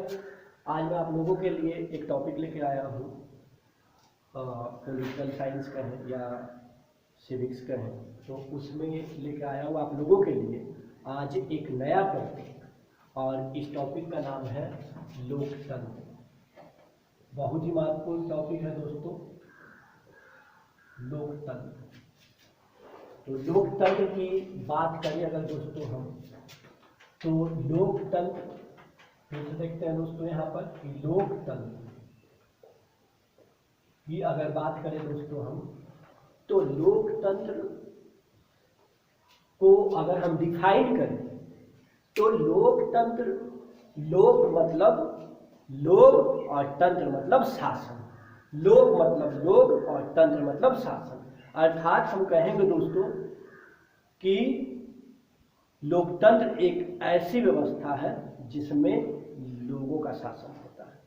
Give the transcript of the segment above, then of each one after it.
आज मैं आप लोगों के लिए एक टॉपिक लेके आया हूँ, पॉलिटिकल साइंस का है या सिविक्स का है, तो उसमें लेके आया हूँ आप लोगों के लिए आज एक नया टॉपिक, और इस टॉपिक का नाम है लोकतंत्र। बहुत ही महत्वपूर्ण टॉपिक है दोस्तों, लोकतंत्र। तो लोकतंत्र की बात करें अगर दोस्तों हम, तो लोकतंत्र फिर से देखते हैं दोस्तों यहाँ पर कि लोकतंत्र की अगर बात करें दोस्तों हम, तो लोकतंत्र को अगर हम डिफाइन करें तो लोकतंत्र, लोक मतलब लोग और तंत्र मतलब शासन, लोक मतलब लोग और तंत्र मतलब शासन। अर्थात हम कहेंगे दोस्तों कि लोकतंत्र एक ऐसी व्यवस्था है जिसमें लोगों का शासन होता है।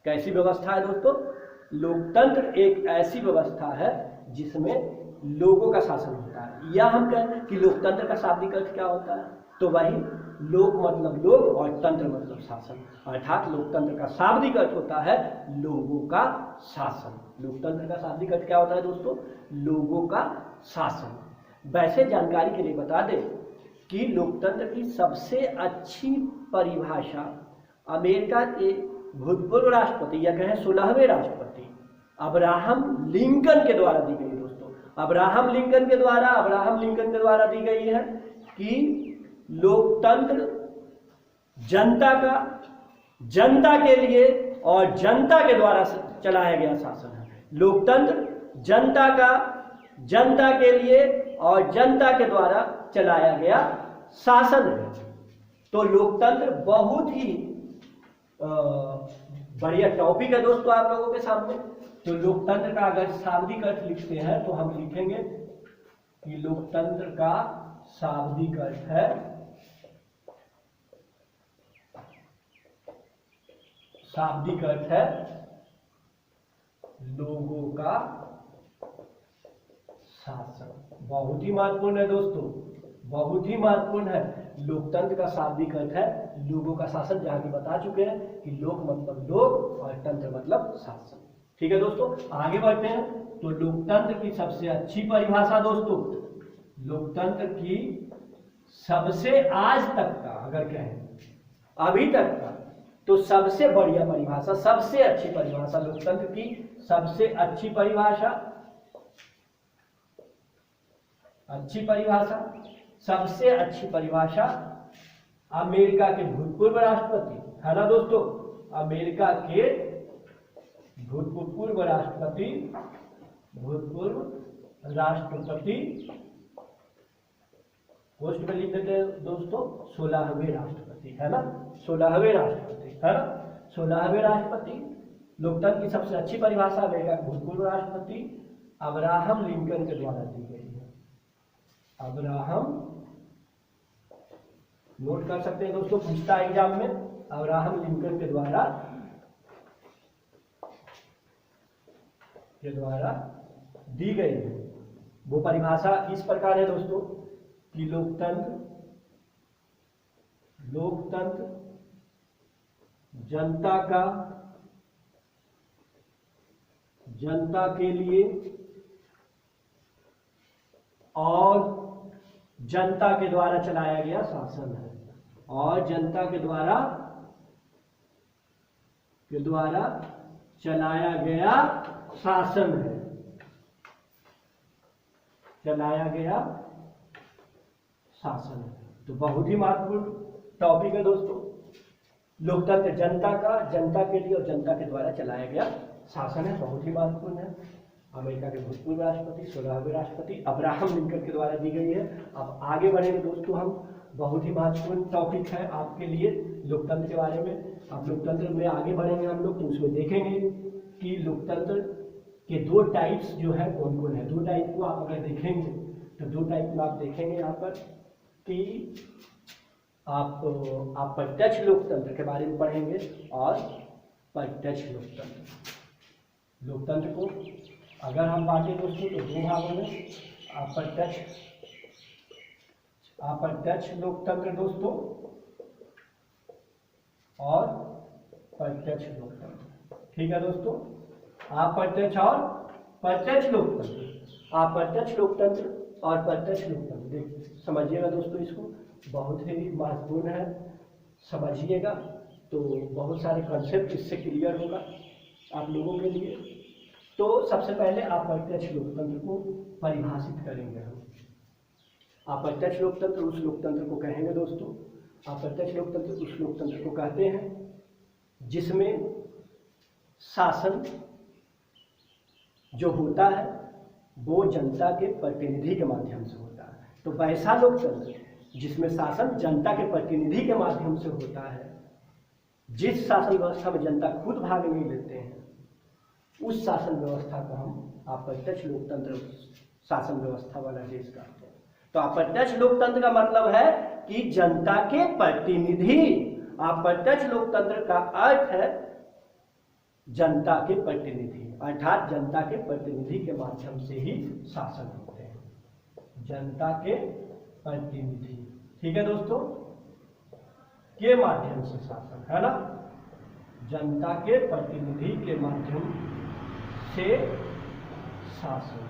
कैसी व्यवस्था है दोस्तों? लोकतंत्र एक ऐसी व्यवस्था है जिसमें लोगों का शासन होता है। या हम कहें कि लोकतंत्र का शाब्दिक अर्थ क्या होता है, तो वही लोक मतलब लोग और तंत्र मतलब शासन। अर्थात लोकतंत्र का शाब्दिक अर्थ होता है लोगों का शासन। लोकतंत्र का शाब्दिक अर्थ क्या होता है दोस्तों? लोगों का शासन। वैसे जानकारी के लिए बता दें कि लोकतंत्र की सबसे अच्छी परिभाषा अमेरिका के भूतपूर्व राष्ट्रपति या कहें 16वें राष्ट्रपति अब्राहम लिंकन के द्वारा दी गई दोस्तों। अब्राहम लिंकन के द्वारा दी गई है कि लोकतंत्र जनता का, जनता के लिए और जनता के द्वारा चलाया गया शासन है। लोकतंत्र जनता का, जनता के लिए और जनता के द्वारा चलाया गया शासन है। तो लोकतंत्र बहुत ही बढ़िया टॉपिक है दोस्तों आप लोगों के सामने। तो लोकतंत्र का अगर शाब्दिक अर्थ लिखते हैं तो हम लिखेंगे कि लोकतंत्र का शाब्दिक अर्थ है लोगों का शासन। बहुत ही महत्वपूर्ण है दोस्तों, बहुत ही महत्वपूर्ण है। लोकतंत्र का शाब्दिक अर्थ है लोगों का शासन, जहां की बता चुके हैं कि लोक मतलब लोग और तंत्र मतलब शासन। ठीक है दोस्तों, आगे बढ़ते हैं। तो लोकतंत्र की सबसे अच्छी परिभाषा दोस्तों, लोकतंत्र की सबसे आज तक का अगर कहें अभी तक का, तो सबसे बढ़िया परिभाषा, सबसे अच्छी परिभाषा, लोकतंत्र की सबसे अच्छी परिभाषा, सबसे अच्छी परिभाषा अमेरिका के भूतपूर्व राष्ट्रपति है ना दोस्तों, अमेरिका के भूतपूर्व राष्ट्रपति पोस्ट में लिख देते हैं दोस्तों 16वें राष्ट्रपति है ना, 16वें राष्ट्रपति है ना, 16वें राष्ट्रपति। लोकतंत्र की सबसे अच्छी परिभाषा अमेरिका के भूतपूर्व राष्ट्रपति अब्राहम लिंकन के द्वारा दी गई है। अब्राहम, नोट कर सकते हैं दोस्तों, पूछता है एग्जाम में, अब्राहम लिंकन के द्वारा दी गई है। वो परिभाषा इस प्रकार है दोस्तों कि लोकतंत्र जनता के लिए और जनता के द्वारा चलाया गया शासन है, और जनता के द्वारा चलाया गया शासन है, तो बहुत ही महत्वपूर्ण टॉपिक है दोस्तों। लोकतंत्र जनता का, जनता के लिए और जनता के द्वारा चलाया गया शासन है, बहुत ही महत्वपूर्ण है। अमेरिका के भूतपूर्व राष्ट्रपति 16वें राष्ट्रपति अब्राहम लिंकन के द्वारा दी गई है। अब आगे बढ़ेंगे दोस्तों हम, बहुत ही महत्वपूर्ण टॉपिक है आपके लिए लोकतंत्र के बारे में। अब लोकतंत्र में आगे बढ़ेंगे हम लोग, तो उसमें देखेंगे कि लोकतंत्र के दो टाइप्स जो है कौन कौन है। दो टाइप को आप अगर देखेंगे तो दो टाइप में आप देखेंगे यहाँ पर कि आप प्रत्यक्ष लोकतंत्र के बारे में पढ़ेंगे और प्रत्यक्ष लोकतंत्र को अगर हम बांटें दोस्तों तो दो भागों में, अप्रत्यक्ष लोकतंत्र दोस्तों और प्रत्यक्ष लोकतंत्र। ठीक है दोस्तों, अप्रत्यक्ष और प्रत्यक्ष लोकतंत्र, अप्रत्यक्ष लोकतंत्र और प्रत्यक्ष लोकतंत्र देख समझिएगा दोस्तों, इसको बहुत ही महत्वपूर्ण है, समझिएगा तो बहुत सारे कॉन्सेप्ट इससे क्लियर होगा आप लोगों के लिए। तो सबसे पहले अप्रत्यक्ष लोकतंत्र को परिभाषित करेंगे हम। अप्रत्यक्ष लोकतंत्र उस लोकतंत्र को कहेंगे दोस्तों, अप्रत्यक्ष लोकतंत्र उस लोकतंत्र को कहते हैं जिसमें शासन जो होता है वो जनता के प्रतिनिधि के माध्यम से होता है। तो वैसा लोकतंत्र जिसमें शासन जनता के प्रतिनिधि के माध्यम से होता है, जिस शासन व्यवस्था में जनता खुद भाग नहीं लेते हैं, उस शासन व्यवस्था को हम अप्रत्यक्ष लोकतंत्र शासन व्यवस्था वाला देश कहते हैं। तो अप्रत्यक्ष लोकतंत्र का मतलब है कि जनता के प्रतिनिधि, अप्रत्यक्ष लोकतंत्र का अर्थ है जनता के प्रतिनिधि, अर्थात जनता के प्रतिनिधि के माध्यम से ही शासन होते हैं, जनता के प्रतिनिधि। ठीक है दोस्तों, के माध्यम से शासन, है ना, जनता के प्रतिनिधि के माध्यम से शासन,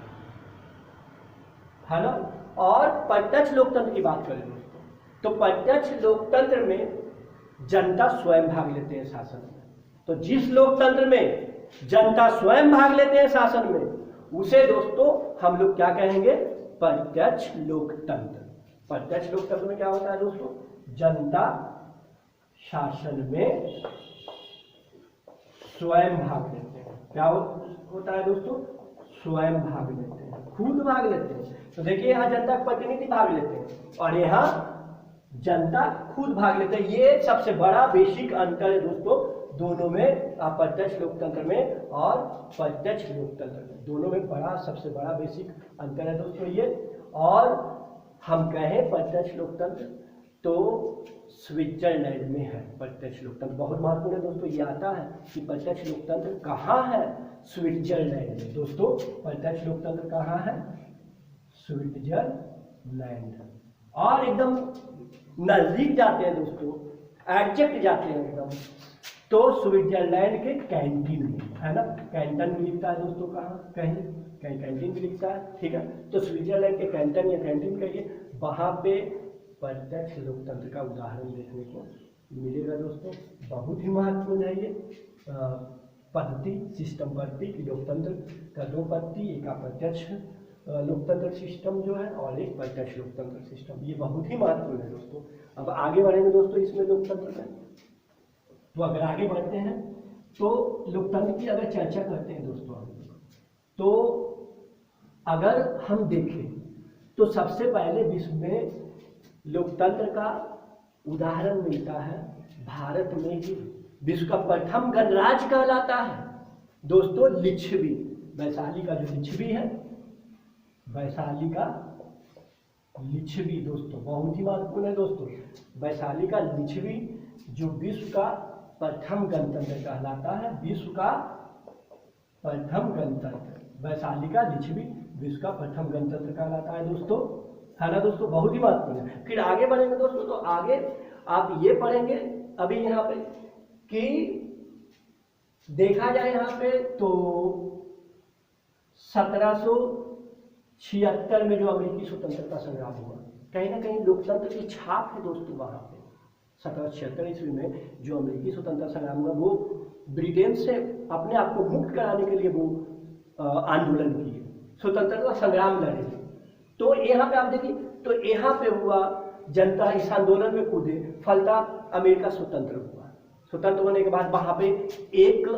है ना। और प्रत्यक्ष लोकतंत्र की बात करें दोस्तों, तो प्रत्यक्ष लोकतंत्र में जनता स्वयं भाग लेते हैं शासन में। तो जिस लोकतंत्र में जनता स्वयं भाग लेते हैं शासन में, उसे दोस्तों हम लोग क्या कहेंगे, प्रत्यक्ष लोकतंत्र। प्रत्यक्ष लोकतंत्र में क्या होता है दोस्तों, जनता शासन में स्वयं भाग लेते हैं। क्या होता है दोस्तों, स्वयं भाग लेते हैं, खुद भाग लेते हैं। तो देखिए यहाँ जनता के प्रतिनिधि भाग लेते हैं और यहाँ जनता खुद भाग लेते हैं। ये सबसे बड़ा बेसिक अंतर है दोस्तों दोनों में, अप्रत्यक्ष लोकतंत्र में और प्रत्यक्ष लोकतंत्र में, दोनों में बड़ा सबसे बड़ा बेसिक अंतर है दोस्तों ये। और हम कहें प्रत्यक्ष लोकतंत्र तो स्विट्जरलैंड में है प्रत्यक्ष लोकतंत्र। बहुत महत्वपूर्ण है दोस्तों, ये आता है कि प्रत्यक्ष लोकतंत्र कहाँ है, स्विट्जरलैंड में। दोस्तों प्रत्यक्ष लोकतंत्र कहाँ है, स्विट्जरलैंड। और एकदम नजदीक जाते हैं दोस्तों, एग्जैक्ट जाते हैं एकदम, तो स्विट्जरलैंड के कैंटीन में, है ना, कैंटन भी लिखता है दोस्तों, कहाँ कहीं कहीं कैंटीन भी लिखता है। ठीक है, तो स्विट्जरलैंड के कैंटन या कैंटीन कहिए, वहाँ पे प्रत्यक्ष लोकतंत्र का उदाहरण देखने को मिलेगा दोस्तों। बहुत ही महत्वपूर्ण है ये पद्धति, सिस्टम पद्धति कि लोकतंत्र का दो पद्धति, एक अप्रत्यक्ष लोकतंत्र सिस्टम जो है और एक प्रत्यक्ष लोकतंत्र सिस्टम, ये बहुत ही महत्वपूर्ण है दोस्तों। अब आगे बढ़ेंगे दोस्तों इसमें लोकतंत्र में। तो अगर आगे बढ़ते हैं तो लोकतंत्र की अगर चर्चा करते हैं दोस्तों हम, तो अगर हम देखें तो सबसे पहले विश्व में लोकतंत्र का उदाहरण मिलता है भारत में ही। विश्व का प्रथम गणराज्य कहलाता है दोस्तों लिच्छवी, वैशाली का जो लिच्छवी है, वैशाली का लिच्छवी दोस्तों बहुत ही महत्वपूर्ण है दोस्तों। वैशाली का लिच्छवी जो विश्व का प्रथम गणतंत्र कहलाता है, विश्व का प्रथम गणतंत्र, वैशाली का लिच्छवी विश्व का प्रथम गणतंत्र कहलाता है दोस्तों, है ना दोस्तों, बहुत ही महत्वपूर्ण है। फिर आगे बढ़ेंगे दोस्तों, तो आगे आप ये पढ़ेंगे अभी यहाँ पे कि देखा जाए यहाँ पे तो 1776 में जो अमेरिकी स्वतंत्रता संग्राम हुआ, कहीं ना कहीं लोकतंत्र की छाप है दोस्तों वहाँ पे। 1776 ईस्वी में जो अमेरिकी स्वतंत्रता संग्राम हुआ, वो ब्रिटेन से अपने आप को मुक्त कराने के लिए वो आंदोलन किए, स्वतंत्रता संग्राम लड़े। तो यहाँ पे आप देखिए, तो यहाँ पे हुआ जनता इस आंदोलन में कूदे, फलता अमेरिका स्वतंत्र हुआ। स्वतंत्र होने के बाद वहाँ पे एक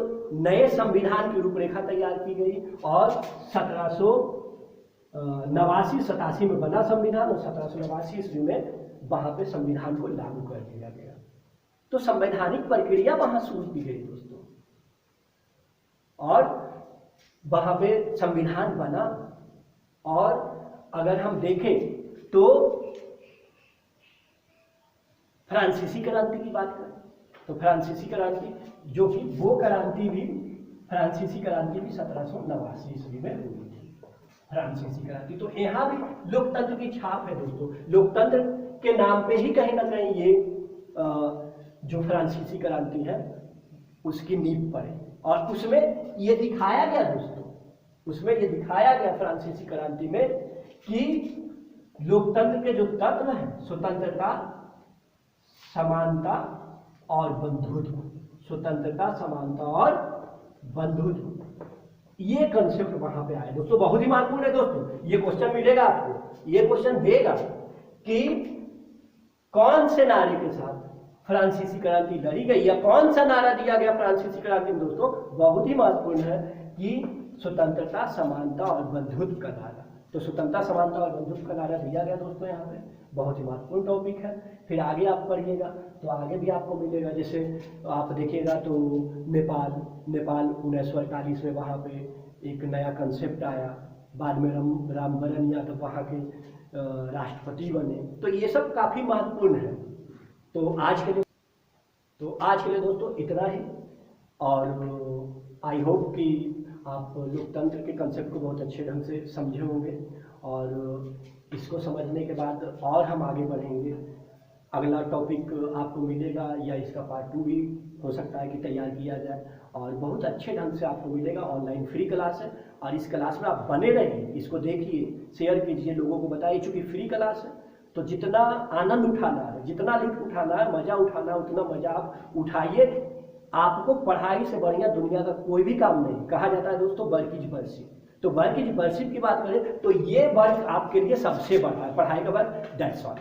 नए संविधान की रूपरेखा तैयार की गई और 1789-87 में बना संविधान और 1789 ईस्वी में वहाँ पे संविधान को लागू कर दिया गया। तो संवैधानिक प्रक्रिया वहाँ शुरू की गई दोस्तों और वहाँ पे संविधान बना। और अगर हम देखें तो फ्रांसीसी क्रांति की बात करें तो फ्रांसीसी क्रांति जो कि वो क्रांति भी फ्रांसीसी क्रांति भी 1789 ईस्वी में हुई थी, फ्रांसीसी क्रांति। तो यहाँ भी लोकतंत्र की छाप है दोस्तों। लोकतंत्र के नाम पे ही कहीं ना कहीं ये जो फ्रांसीसी क्रांति है उसकी नींव पड़े। और उसमें ये दिखाया गया दोस्तों, उसमें ये दिखाया गया फ्रांसीसी क्रांति में कि लोकतंत्र के जो तत्व हैं, स्वतंत्रता, समानता और बंधुत्व, स्वतंत्रता, समानता और बंधुत्व, ये कंसेप्ट वहां पे आए दोस्तों। बहुत ही महत्वपूर्ण है दोस्तों, ये क्वेश्चन मिलेगा आपको, ये क्वेश्चन देगा कि कौन से नारे के साथ फ्रांसीसी क्रांति लड़ी गई या कौन सा नारा दिया गया फ्रांसीसी क्रांति में दोस्तों। बहुत ही महत्वपूर्ण है कि स्वतंत्रता, समानता और बंधुत्व का नारा। तो स्वतंत्रता, समानता और बंधुत्व का नारा दिया गया दोस्तों यहाँ पे। बहुत ही महत्वपूर्ण टॉपिक है। फिर आगे आप पढ़िएगा तो आगे भी आपको मिलेगा, जैसे आप देखिएगा तो नेपाल 1948 में वहाँ पे एक नया कंसेप्ट आया, बाद में रामवरण यादव वहाँ के राष्ट्रपति बने। तो ये सब काफ़ी महत्वपूर्ण है। तो आज के लिए दोस्तों इतना ही, और आई होप कि आप लोकतंत्र के कंसेप्ट को बहुत अच्छे ढंग से समझे होंगे, और इसको समझने के बाद और हम आगे बढ़ेंगे। अगला टॉपिक आपको मिलेगा या इसका पार्ट 2 भी हो सकता है कि तैयार किया जाए, और बहुत अच्छे ढंग से आपको मिलेगा। ऑनलाइन फ्री क्लास है और इस क्लास में आप बने रहिए, इसको देखिए, शेयर कीजिए, लोगों को बताइए। चूँकि फ्री क्लास है तो जितना आनंद उठाना है, जितना लुत्फ उठाना है, मजा उठाना है, उतना मजा आप उठाइए। आपको पढ़ाई से बढ़िया दुनिया का कोई भी काम नहीं। कहा जाता है दोस्तों वर्क इज वर्शिप, तो वर्क इज वर्शिप की बात करें तो ये वर्क आपके लिए सबसे बड़ा है, पढ़ाई का वर्क। That's all.